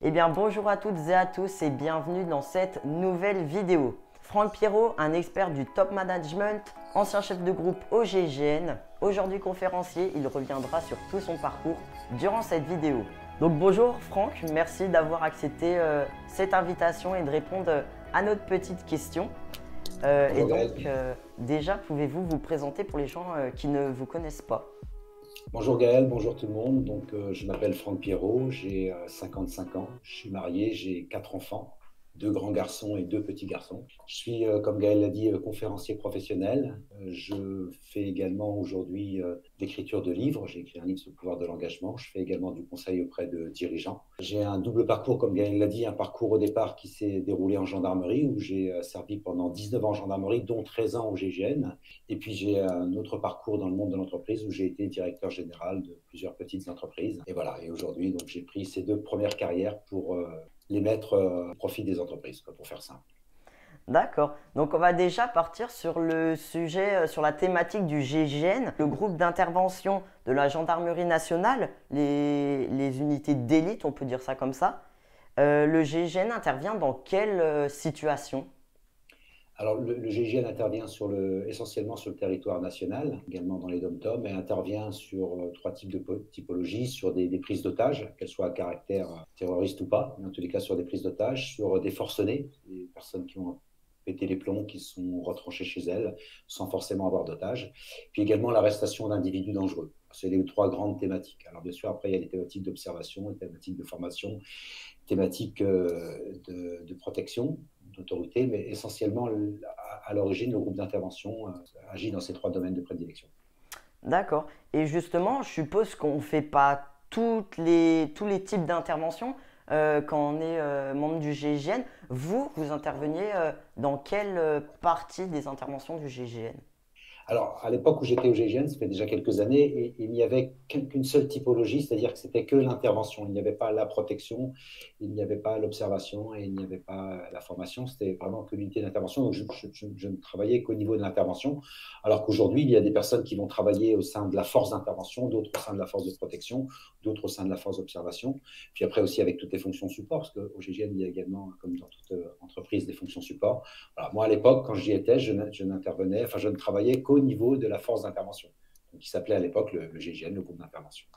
Eh bien bonjour à toutes et à tous et bienvenue dans cette nouvelle vidéo. Franck Pierrot, un expert du top management, ancien chef de groupe au GIGN, aujourd'hui conférencier, il reviendra sur tout son parcours durant cette vidéo. Donc bonjour Franck, merci d'avoir accepté cette invitation et de répondre à notre petite question. Déjà, pouvez-vous vous présenter pour les gens qui ne vous connaissent pas? Bonjour Gaël, bonjour tout le monde. Je m'appelle Franck Pierrot, j'ai 55 ans, je suis marié, j'ai 4 enfants, 2 grands garçons et 2 petits garçons. Je suis, comme Gaël l'a dit, conférencier professionnel. Je fais également aujourd'hui l'écriture de livres. J'ai écrit un livre sur le pouvoir de l'engagement. Je fais également du conseil auprès de dirigeants. J'ai un double parcours, comme Gaël l'a dit, un parcours au départ qui s'est déroulé en gendarmerie, où j'ai servi pendant 19 ans en gendarmerie, dont 13 ans au GIGN. Et puis j'ai un autre parcours dans le monde de l'entreprise où j'ai été directeur général de plusieurs petites entreprises. Et voilà, et aujourd'hui, donc j'ai pris ces 2 premières carrières pour les mettre au profit des entreprises, quoi, pour faire simple. D'accord, donc on va déjà partir sur le sujet, sur la thématique du GIGN, le groupe d'intervention de la gendarmerie nationale, les unités d'élite, on peut dire ça comme ça. Le GIGN intervient dans quelle situation? Alors, le GIGN intervient essentiellement sur le territoire national, également dans les DOM-TOM, et intervient sur 3 types de typologies, sur des prises d'otages, qu'elles soient à caractère terroriste ou pas, mais en tous les cas sur des prises d'otages, sur des forcenés, des personnes qui ont pété les plombs, qui sont retranchées chez elles, sans forcément avoir d'otages, puis également l'arrestation d'individus dangereux. C'est les 3 grandes thématiques. Alors bien sûr, après, il y a les thématiques d'observation, les thématiques de formation, thématiques de protection, d'autorité, mais essentiellement, à l'origine, le groupe d'intervention agit dans ces 3 domaines de prédilection. D'accord. Et justement, je suppose qu'on ne fait pas tous les types d'interventions quand on est membre du GIGN. Vous interveniez dans quelle partie des interventions du GIGN? Alors, à l'époque où j'étais au GIGN, ça fait déjà quelques années, et il n'y avait qu'une seule typologie, c'est-à-dire que c'était que l'intervention. Il n'y avait pas la protection, il n'y avait pas l'observation et il n'y avait pas la formation. C'était vraiment que l'unité d'intervention. Donc, je ne travaillais qu'au niveau de l'intervention, alors qu'aujourd'hui, il y a des personnes qui vont travailler au sein de la force d'intervention, d'autres au sein de la force de protection, d'autres au sein de la force d'observation. Puis après aussi avec toutes les fonctions support, parce qu'au GIGN, il y a également, comme dans toute entreprise, des fonctions support. Voilà, moi, à l'époque, quand j'y étais, je ne travaillais qu'au niveau de la force d'intervention, qui s'appelait à l'époque le GIGN, le groupe d'intervention.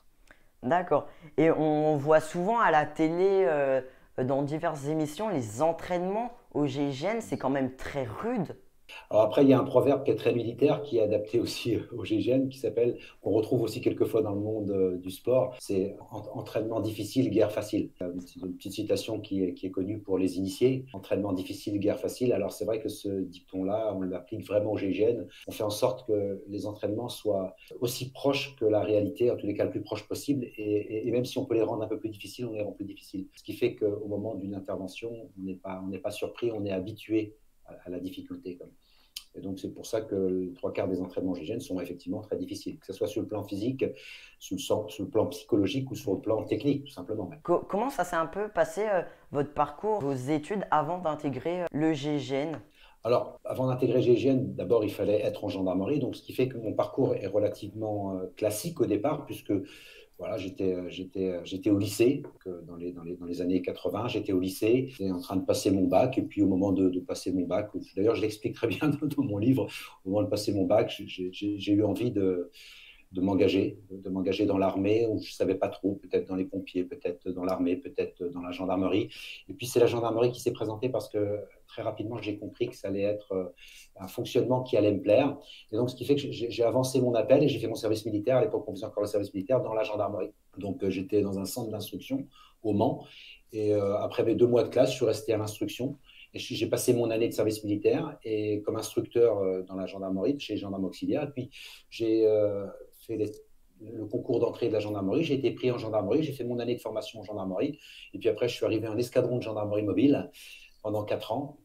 D'accord. Et on voit souvent à la télé, dans diverses émissions, les entraînements au GIGN, c'est quand même très rude. Alors après, il y a un proverbe qui est très militaire, qui est adapté aussi au GIGN, qu'on retrouve aussi quelquefois dans le monde du sport. C'est entraînement difficile, guerre facile. C'est une petite citation qui est connue pour les initiés. Entraînement difficile, guerre facile. Alors c'est vrai que ce dicton-là, on l'applique vraiment au GIGN. On fait en sorte que les entraînements soient aussi proches que la réalité, en tous les cas le plus proche possible. Et même si on peut les rendre un peu plus difficiles, on les rend plus difficiles. Ce qui fait qu'au moment d'une intervention, on n'est pas surpris, on est habitué à la difficulté. Et donc, c'est pour ça que les 3 quarts des entraînements GIGN sont effectivement très difficiles, que ce soit sur le plan physique, sur le plan psychologique ou sur le plan technique, tout simplement. Comment ça s'est un peu passé, votre parcours, vos études avant d'intégrer le GIGN? Alors, avant d'intégrer GIGN, d'abord, il fallait être en gendarmerie, donc ce qui fait que mon parcours est relativement classique au départ, puisque voilà, j'étais au lycée, dans les années 80, j'étais au lycée, j'étais en train de passer mon bac, et puis au moment de passer mon bac, d'ailleurs je l'explique très bien dans mon livre, au moment de passer mon bac, j'ai eu envie de m'engager dans l'armée, où je ne savais pas trop, peut-être dans les pompiers, peut-être dans l'armée, peut-être dans la gendarmerie. Et puis c'est la gendarmerie qui s'est présentée parce que très rapidement j'ai compris que ça allait être un fonctionnement qui allait me plaire. Et donc ce qui fait que j'ai avancé mon appel et j'ai fait mon service militaire. À l'époque on faisait encore le service militaire dans la gendarmerie. Donc j'étais dans un centre d'instruction au Mans. Et après mes 2 mois de classe, je suis resté à l'instruction. Et j'ai passé mon année de service militaire et comme instructeur dans la gendarmerie, chez les gendarmes auxiliaires. Et puis j'ai fait le concours d'entrée de la gendarmerie, j'ai été pris en gendarmerie, j'ai fait mon année de formation en gendarmerie, et puis après je suis arrivé en escadron de gendarmerie mobile pendant 4 ans,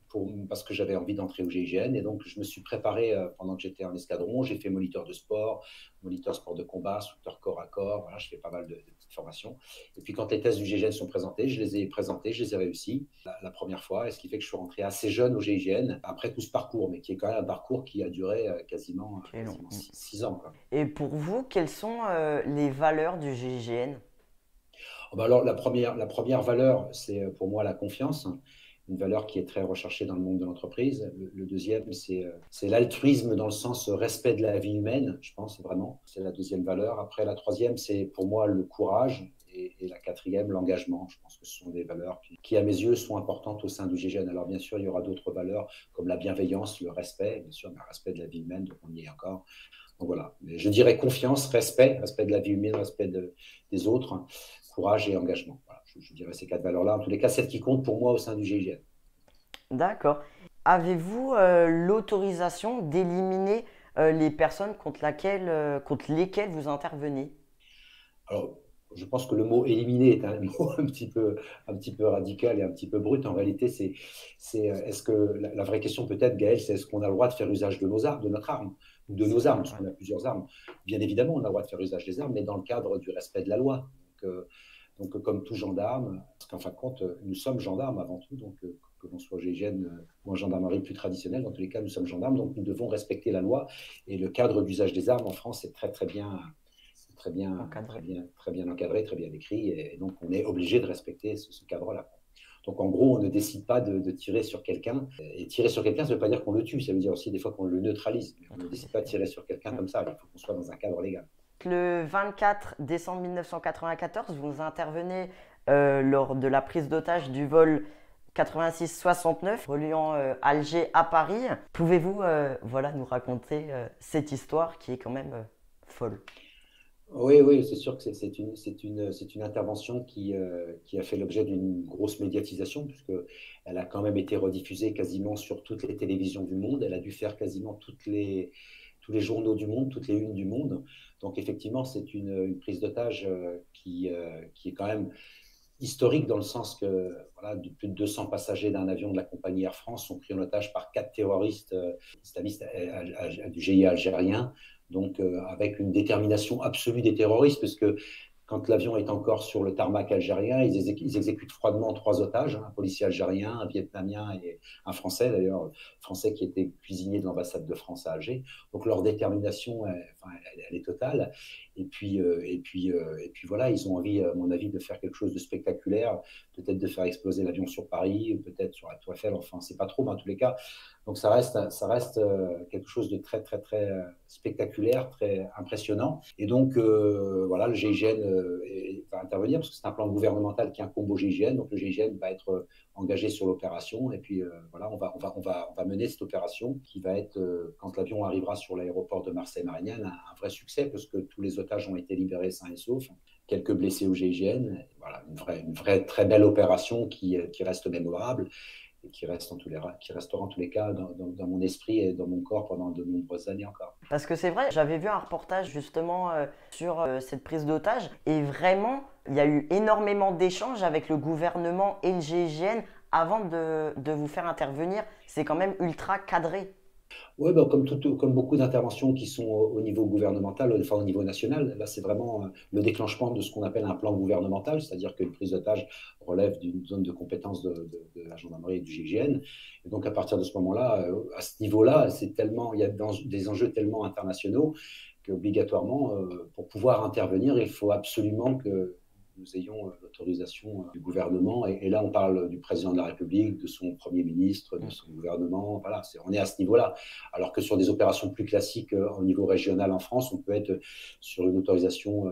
parce que j'avais envie d'entrer au GIGN, et donc je me suis préparé pendant que j'étais en escadron, j'ai fait moniteur sport de combat, instructeur corps à corps, voilà, je fais pas mal de petites formations, et puis quand les tests du GIGN sont présentés, je les ai présentés, je les ai réussis la première fois, et ce qui fait que je suis rentré assez jeune au GIGN, après tout ce parcours, mais qui est quand même un parcours qui a duré quasiment Quel long. 6 ans, quoi. Et pour vous, quelles sont les valeurs du GIGN? Alors, la première valeur, c'est pour moi la confiance, une valeur qui est très recherchée dans le monde de l'entreprise. Le deuxième, c'est l'altruisme dans le sens respect de la vie humaine, je pense vraiment. C'est la deuxième valeur. Après, la troisième, c'est pour moi le courage. Et la quatrième, l'engagement. Je pense que ce sont des valeurs qui, à mes yeux, sont importantes au sein du GIGN. Alors, bien sûr, il y aura d'autres valeurs comme la bienveillance, le respect, bien sûr, mais le respect de la vie humaine, donc on y est encore. Donc voilà, mais je dirais confiance, respect de la vie humaine, des autres, courage et engagement. Voilà, je dirais ces quatre valeurs-là, en tous les cas, celles qui comptent pour moi au sein du GIGN. D'accord. Avez-vous l'autorisation d'éliminer les personnes contre lesquelles vous intervenez? Alors, je pense que le mot éliminer est un mot un petit peu radical et un petit peu brut. En réalité, est-ce que la vraie question peut-être, Gaël, c'est est-ce qu'on a le droit de faire usage de nos armes, de notre arme, ou de nos armes, parce qu'on a plusieurs armes. Bien évidemment, on a le droit de faire usage des armes, mais dans le cadre du respect de la loi. Donc, comme tout gendarme, parce qu'en fin de compte, nous sommes gendarmes avant tout, donc que l'on soit GIGN ou en gendarmerie plus traditionnelle, dans tous les cas, nous sommes gendarmes, donc nous devons respecter la loi. Et le cadre d'usage des armes en France est très, très bien Encadré. très bien encadré, très bien écrit, et donc on est obligé de respecter ce cadre-là. Donc en gros, on ne décide pas de tirer sur quelqu'un, et tirer sur quelqu'un, ça ne veut pas dire qu'on le tue, ça veut dire aussi des fois qu'on le neutralise, mais on ne décide pas de tirer sur quelqu'un comme ça, il faut qu'on soit dans un cadre légal. Le 24 décembre 1994, vous intervenez lors de la prise d'otage du vol 86-69 reliant Alger à Paris. Pouvez-vous voilà, nous raconter cette histoire qui est quand même folle? Oui, oui, c'est sûr que c'est une intervention qui a fait l'objet d'une grosse médiatisation, puisqu'elle a quand même été rediffusée quasiment sur toutes les télévisions du monde. Elle a dû faire quasiment tous les journaux du monde, toutes les unes du monde. Donc, effectivement, c'est une prise d'otage qui est quand même historique dans le sens que voilà, plus de 200 passagers d'un avion de la compagnie Air France sont pris en otage par 4 terroristes islamistes du GIA algérien, donc avec une détermination absolue des terroristes, parce que quand l'avion est encore sur le tarmac algérien, ils exécutent froidement 3 otages, un policier algérien, un Vietnamien et un Français, d'ailleurs, Français qui était cuisinier de l'ambassade de France à Alger. Donc leur détermination, elle est totale. Et puis voilà, ils ont envie, à mon avis, de faire quelque chose de spectaculaire, peut-être de faire exploser l'avion sur Paris, ou peut-être sur la Tour Eiffel, enfin, c'est pas trop, mais en tous les cas. Donc ça reste quelque chose de très, très, très spectaculaire, très impressionnant. Et donc, voilà, le GIGN va intervenir parce que c'est un plan gouvernemental qui incombe au GIGN. Donc, le GIGN va être engagé sur l'opération. Et puis, voilà, on va mener cette opération qui va être, quand l'avion arrivera sur l'aéroport de Marseille-Marignane, un vrai succès parce que tous les otages ont été libérés sains et saufs. Quelques blessés au GIGN. Voilà, une vraie très belle opération qui reste mémorable et qui restera en tous les cas dans mon esprit et dans mon corps pendant de nombreuses années encore. Parce que c'est vrai, j'avais vu un reportage justement sur cette prise d'otage et vraiment, il y a eu énormément d'échanges avec le gouvernement et le GIGN avant de vous faire intervenir. C'est quand même ultra cadré. Oui, bah, comme beaucoup d'interventions qui sont au niveau gouvernemental, enfin au niveau national, là c'est vraiment le déclenchement de ce qu'on appelle un plan gouvernemental, c'est-à-dire qu'une prise d'otage relève d'une zone de compétence de la gendarmerie et du GIGN. Et donc à partir de ce moment-là, à ce niveau-là, il y a des enjeux tellement internationaux qu'obligatoirement, pour pouvoir intervenir, il faut absolument que nous ayons l'autorisation du gouvernement. Et là, on parle du président de la République, de son Premier ministre, de son gouvernement. Voilà, on est à ce niveau-là. Alors que sur des opérations plus classiques au niveau régional en France, on peut être sur une autorisation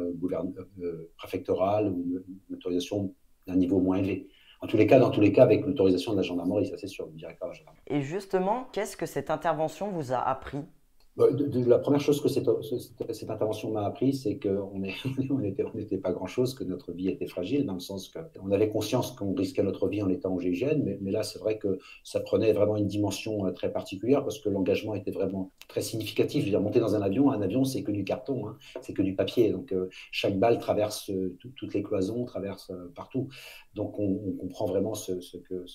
préfectorale ou une autorisation d'un niveau moins élevé. Dans tous les cas, avec l'autorisation de la gendarmerie, ça c'est sûr, du directeur de la gendarmerie. Et justement, qu'est-ce que cette intervention vous a appris? La première chose que cette intervention m'a appris, c'est qu'on on n'était pas grand-chose, que notre vie était fragile, dans le sens qu'on avait conscience qu'on risquait notre vie en étant au GIGN, mais là, c'est vrai que ça prenait vraiment une dimension très particulière, parce que l'engagement était vraiment très significatif. Je veux dire, monter dans un avion, c'est que du carton, hein, c'est que du papier. Donc, chaque balle traverse toutes les cloisons, traverse partout. Donc, on comprend vraiment ce que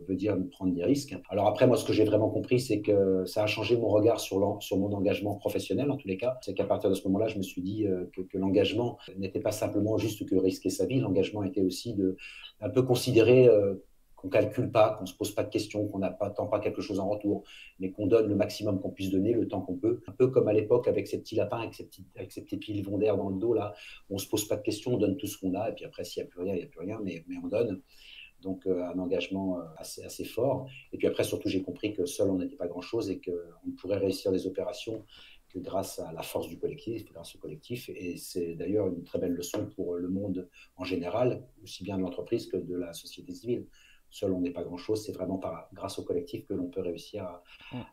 veut dire prendre des risques. Alors après, moi, ce que j'ai vraiment compris, c'est que ça a changé mon regard sur mon engagement professionnel, en tous les cas. C'est qu'à partir de ce moment-là, je me suis dit que l'engagement n'était pas simplement juste que risquer sa vie. L'engagement était aussi de un peu considérer qu'on calcule pas, qu'on se pose pas de questions, qu'on n'attend pas quelque chose en retour, mais qu'on donne le maximum qu'on puisse donner, le temps qu'on peut. Un peu comme à l'époque avec ces petits lapins, avec ces petits pilons d'air dans le dos, là, on se pose pas de questions, on donne tout ce qu'on a, et puis après, s'il n'y a plus rien, il n'y a plus rien, mais on donne. Donc, un engagement assez fort. Et puis après, surtout, j'ai compris que seul, on n'était pas grand-chose et qu'on ne pourrait réussir des opérations que grâce à la force du collectif, grâce au collectif. Et c'est d'ailleurs une très belle leçon pour le monde en général, aussi bien de l'entreprise que de la société civile. Seul, on n'est pas grand-chose. C'est vraiment grâce au collectif que l'on peut réussir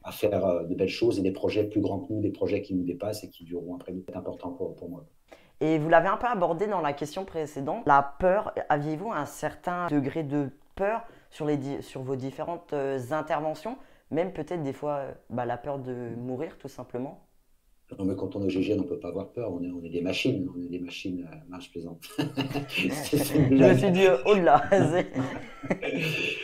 à faire de belles choses et des projets plus grands que nous, des projets qui nous dépassent et qui dureront après nous. C'est important pour moi. Et vous l'avez un peu abordé dans la question précédente, la peur. Aviez-vous un certain degré de peur sur vos différentes interventions, même peut-être des fois la peur de mourir tout simplement? Non, mais quand on est au GIGN, on ne peut pas avoir peur. On est des machines. On est des machines. Non, je plaisante. C'est une Je me blague. suis dit, oh là,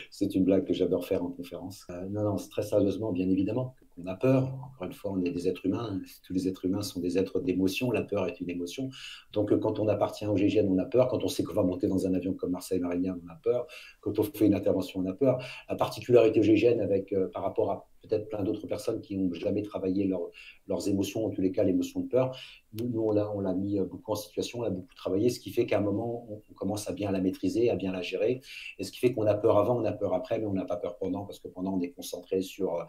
C'est une blague que j'adore faire en conférence. Non, très sérieusement, bien évidemment, qu'on a peur. Encore une fois, on est des êtres humains. Tous les êtres humains sont des êtres d'émotion. La peur est une émotion. Donc, quand on appartient au GIGN, on a peur. Quand on sait qu'on va monter dans un avion comme Marseille-Marignane, on a peur. Quand on fait une intervention, on a peur. La particularité au GIGN, par rapport à peut-être plein d'autres personnes qui n'ont jamais travaillé leurs émotions, en tous les cas l'émotion de peur. Nous on l'a mis beaucoup en situation, on l'a beaucoup travaillé, ce qui fait qu'à un moment, on commence à bien la maîtriser, à bien la gérer. Et ce qui fait qu'on a peur avant, on a peur après, mais on n'a pas peur pendant, parce que pendant, on est concentré sur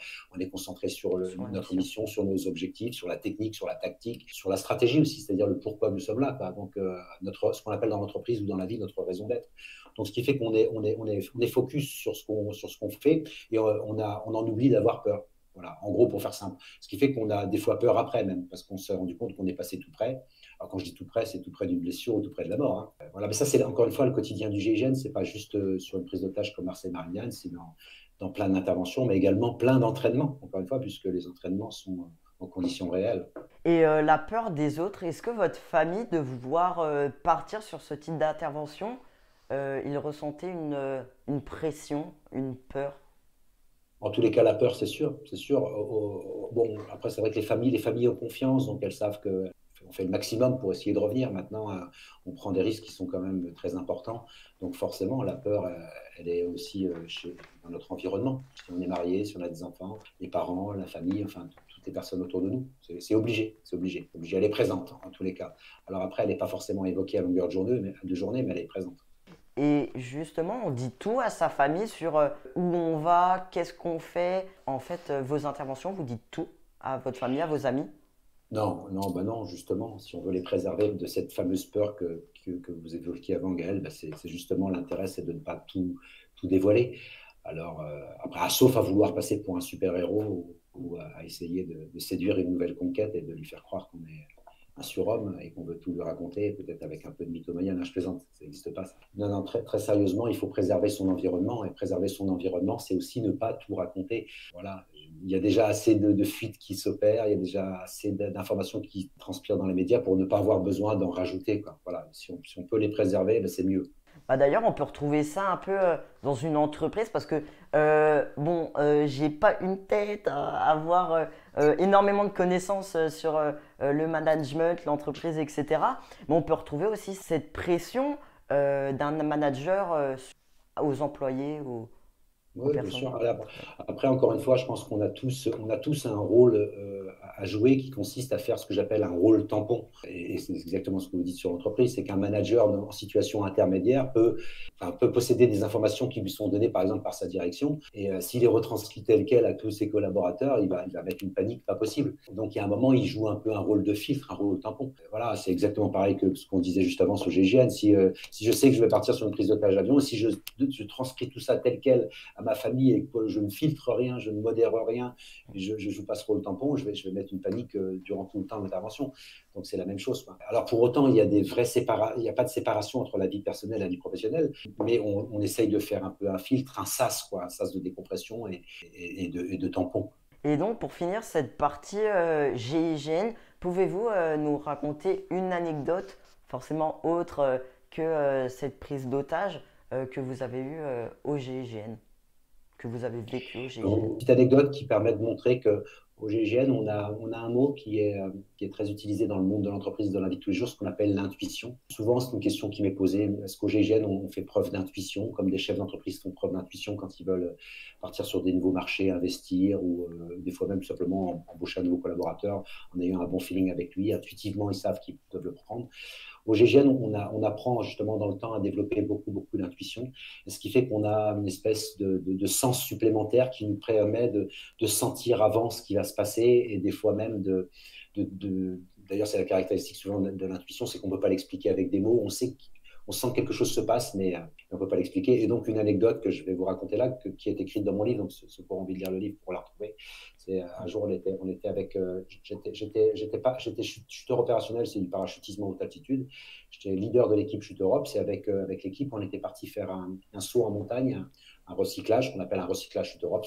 notre mission, sur nos objectifs, sur la technique, sur la tactique, sur la stratégie aussi, c'est-à-dire le pourquoi nous sommes là. Quoi. Donc, ce qu'on appelle dans l'entreprise ou dans la vie, notre raison d'être. Donc, ce qui fait qu'on est focus sur ce qu'on fait et on en oublie d'avoir peur. Voilà, en gros, pour faire simple. Ce qui fait qu'on a des fois peur après même, parce qu'on s'est rendu compte qu'on est passé tout près. Alors, quand je dis tout près, c'est tout près d'une blessure ou tout près de la mort. Hein. Voilà, mais ça, c'est encore une fois le quotidien du GIGN. C'est pas juste sur une prise d'otage comme Marseille-Marignane, c'est dans plein d'interventions, mais également plein d'entraînements, encore une fois, puisque les entraînements sont en conditions réelles. Et la peur des autres, est-ce que votre famille, de vous voir partir sur ce type d'intervention, il ressentait une pression, une peur? En tous les cas, la peur, c'est sûr, c'est sûr. Bon, après, c'est vrai que les familles ont confiance, donc elles savent qu'on fait le maximum pour essayer de revenir. Maintenant, on prend des risques qui sont quand même très importants. Donc forcément, la peur, elle est aussi dans notre environnement. Si on est marié, si on a des enfants, les parents, la famille, enfin, toutes les personnes autour de nous. C'est obligé, c'est obligé. Elle est présente en tous les cas. Alors après, elle n'est pas forcément évoquée à longueur de journée, mais elle est présente. Et justement, on dit tout à sa famille sur où on va, qu'est-ce qu'on fait. En fait, vos interventions, vous dites tout à votre famille, à vos amis. Non, justement, si on veut les préserver de cette fameuse peur que vous évoquiez avant, Gaël, c'est justement l'intérêt, c'est de ne pas tout dévoiler. Alors, après, sauf à vouloir passer pour un super-héros ou à essayer de séduire une nouvelle conquête et de lui faire croire qu'on est un surhomme et qu'on veut tout lui raconter, peut-être avec un peu de mythomanie. Non, je plaisante, ça n'existe pas. Ça. Non, très sérieusement, il faut préserver son environnement. Et préserver son environnement, c'est aussi ne pas tout raconter. Voilà, il y a déjà assez de fuites qui s'opèrent, il y a déjà assez d'informations qui transpirent dans les médias pour ne pas avoir besoin d'en rajouter. Quoi. Voilà, si on peut les préserver, c'est mieux. D'ailleurs, on peut retrouver ça un peu dans une entreprise parce que, j'ai pas une tête à avoir énormément de connaissances sur le management, l'entreprise, etc. Mais on peut retrouver aussi cette pression d'un manager aux employés, aux Oui, bien personnes. sûr. Après, encore une fois, je pense qu'on a tous un rôle à jouer qui consiste à faire ce que j'appelle un rôle tampon. Et c'est exactement ce que vous dites sur l'entreprise, c'est qu'un manager en situation intermédiaire peut posséder des informations qui lui sont données, par exemple, par sa direction. Et s'il les retranscrit tel quel à tous ses collaborateurs, il va mettre une panique pas possible. Donc, il y a un moment, il joue un peu un rôle de filtre, un rôle tampon. Voilà, c'est exactement pareil que ce qu'on disait juste avant sur GIGN. Si je sais que je vais partir sur une prise d'otage d'avion, si je transcris tout ça tel quel à ma famille et que je ne filtre rien, je ne modère rien, et je joue pas ce rôle tampon, je vais mettre une panique durant tout le temps d'intervention. Donc c'est la même chose. Quoi. Alors pour autant, il y a il n'y a pas de séparation entre la vie personnelle et la vie professionnelle, mais on essaye de faire un peu un filtre, un sas, quoi, un sas de décompression et de tampon. Et donc, pour finir cette partie GIGN, pouvez-vous nous raconter une anecdote, forcément autre que cette prise d'otage que vous avez eue au GIGN? que vous avez vécu au GIGN? Une petite anecdote qui permet de montrer que au GIGN, on a un mot qui est très utilisé dans le monde de l'entreprise de la vie de tous les jours, ce qu'on appelle l'intuition. Souvent, c'est une question qui m'est posée. Est-ce qu'au GIGN, on fait preuve d'intuition, comme des chefs d'entreprise font preuve d'intuition quand ils veulent partir sur des nouveaux marchés, investir, ou des fois même simplement embaucher un nouveau collaborateur en ayant un bon feeling avec lui. Intuitivement, ils savent qu'ils peuvent le prendre. Au GIGN, on apprend justement dans le temps à développer beaucoup d'intuition, ce qui fait qu'on a une espèce de sens supplémentaire qui nous permet de sentir avant ce qui va se passer et des fois même d'ailleurs c'est la caractéristique souvent de l'intuition, c'est qu'on ne peut pas l'expliquer avec des mots, on sent que quelque chose se passe, mais on ne peut pas l'expliquer. Et donc, une anecdote que je vais vous raconter là, qui est écrite dans mon livre, donc ceux qui ont envie de lire le livre pour la retrouver, c'est un jour, on était avec, j'étais chuteur opérationnel, c'est du parachutisme en haute altitude. J'étais leader de l'équipe Chute Europe. C'est avec l'équipe, on était parti faire un saut en montagne, un recyclage, qu'on appelle un recyclage Chute Europe.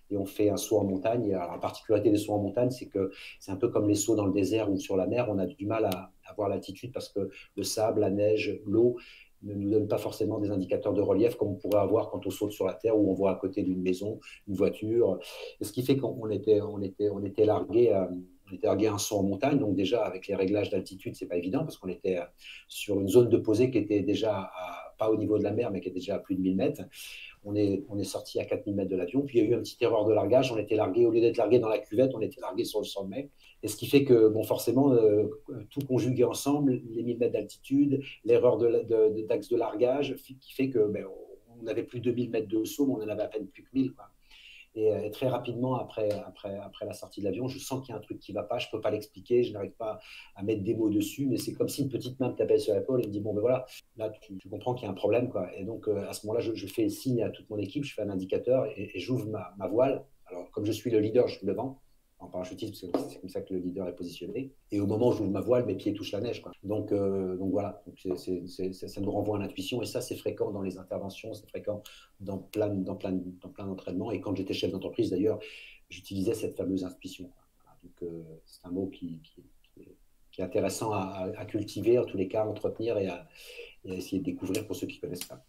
Et on fait un saut en montagne. Alors, la particularité des sauts en montagne, c'est que c'est un peu comme les sauts dans le désert ou sur la mer. On a du mal à voir l'altitude parce que le sable, la neige, l'eau ne nous donnent pas forcément des indicateurs de relief comme on pourrait avoir quand on saute sur la terre où on voit à côté d'une maison, une voiture. Et ce qui fait qu'on était largué à un saut en montagne. Donc déjà, avec les réglages d'altitude, c'est pas évident parce qu'on était sur une zone de posée qui était déjà pas au niveau de la mer, mais qui était déjà à plus de 1000 mètres. On est sorti à 4000 mètres de l'avion. Puis il y a eu une petite erreur de largage. On était largué, au lieu d'être largué dans la cuvette, on était largué sur le sommet. Et ce qui fait que, bon, forcément, tout conjugué ensemble, les 1000 mètres d'altitude, l'erreur d'axe de largage, qui fait que on n'avait plus de 2000 mètres de saut, mais on en avait à peine plus que 1000, quoi. Et très rapidement, après la sortie de l'avion, je sens qu'il y a un truc qui ne va pas, je ne peux pas l'expliquer, je n'arrive pas à mettre des mots dessus, mais c'est comme si une petite main me tapait sur l'épaule et me dit, bon, ben voilà, là, tu comprends qu'il y a un problème, quoi. Et donc, à ce moment-là, je fais signe à toute mon équipe, je fais un indicateur et j'ouvre ma voile. Alors, comme je suis le leader, je suis devant, en parachutisme, parce que c'est comme ça que le leader est positionné. Et au moment où j'ouvre ma voile, mes pieds touchent la neige, quoi. Donc voilà, ça nous renvoie à l'intuition. Et ça, c'est fréquent dans les interventions, c'est fréquent dans plein d'entraînements. Et quand j'étais chef d'entreprise, d'ailleurs, j'utilisais cette fameuse intuition, quoi. Voilà, donc c'est un mot qui est intéressant à cultiver, en tous les cas, à entretenir et à essayer de découvrir pour ceux qui ne connaissent pas.